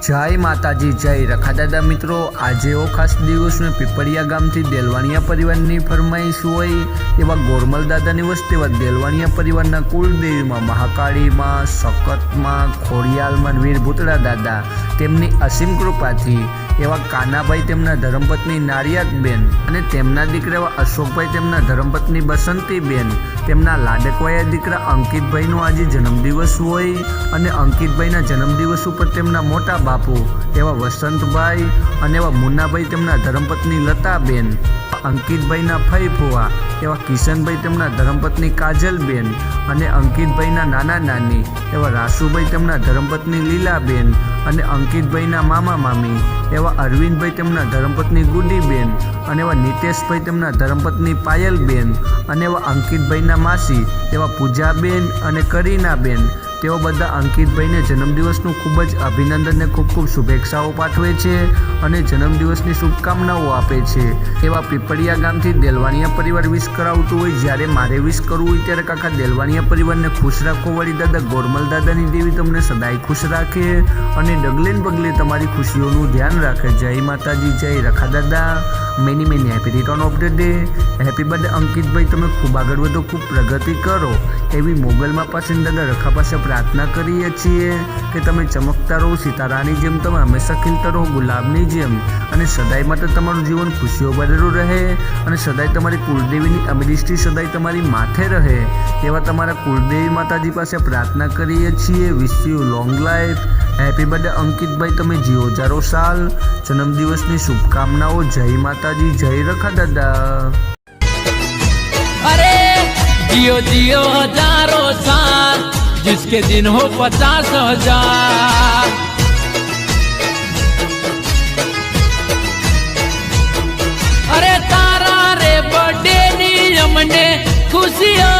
जय माताजी जय रखा दादा मित्रों आज एवो खास दिवस में पीपड़िया गाम थी देलवाणिया परिवार की फरमाईश हुई एवं गोरमल दादा वस्ती एवं देलवाणिया परिवार कुलदेवी में महाकाली में सकत में खोड़ियाल में वीर भूतड़ा दादा तेमनी असीम कृपा थी एवं कानाभाई तेमना धर्मपत्नी नारियातबेन अने तेमना दीकरा एवं अशोकभाई तेमना धर्मपत्नी बसंतीबेन तेमना लाडकवाया दीकरा अंकितभाईनो आज जन्मदिवस होय अने अंकितभाईना जन्मदिवस पर तेमना मोटा बापू एवं वसंतभाई अने एवं मुन्नाभाई तेमना धर्मपत्नी लताबेन अंकितभाईना फई फुआ एवं किशनभाई तेमना धर्मपत्नी काजलबेन अने अंकितभाईना नाना नानी एवं रासुभाई तेमना धर्मपत्नी लीलाबेन अने अंकितभाईना मामा मामी एवं अरविंदभाई तेमना धर्मपत्नी गुडीबेन अने एवं नितेशभाई तेमना धर्मपत्नी पायलबेन अने एवं अंकितभाईना मासी एवं पूजाबेन अने करीनाबेन तेओ बधा अंकितभाई ने जन्मदिवसनु खूब ज अभिनंदन ने खूब खूब शुभेच्छाओं पाठवे छे अने जन्मदिवसनी शुभकामनाओं आपे छे। एवा पीपड़िया गामथी देलवाणिया परिवार विश करावतुं होय ज्यारे मारे विश करवुं होय त्यारे काका देलवाणिया परिवारने खुश राखो वળી दादा गोरमल दादानी देवी तमने सदाय खुश राखे अने डगले ने पगले तमारी खुशीओनुं ध्यान राखे। जय माताजी जय रखा दादा many many happy return of the day happy birthday Ankit भाई तमे खूब आगळ वधो खूब प्रगति करो एवी मोगलमा पासे दादा रखा पासे प्रार्थना करीए छीए कि तमे चमकता रहो सितारानी जेम तमे हमेशा खिलता रहो गुलाबनी जेम अने सदाय माटे तमारुं जीवन खुशीओ भरेલું रहे अने सदाय तमारी कुलदेवीनी अमिदृष्टि सदाय तमारी माथे रहे एवा तमारा कुलदेवी माताजी पासे प्रार्थना करीए छीए। Wish you long life happy birthday Ankit भाई तमे जीवो 1000 साल जन्मदिवसनी शुभकामनाओं। जय माताजी जय रखा दादा। अरे जियो जियो 1000 साल जिसके दिन हो 50,000। अरे तारा रे बर्थडे नी हमने खुशियां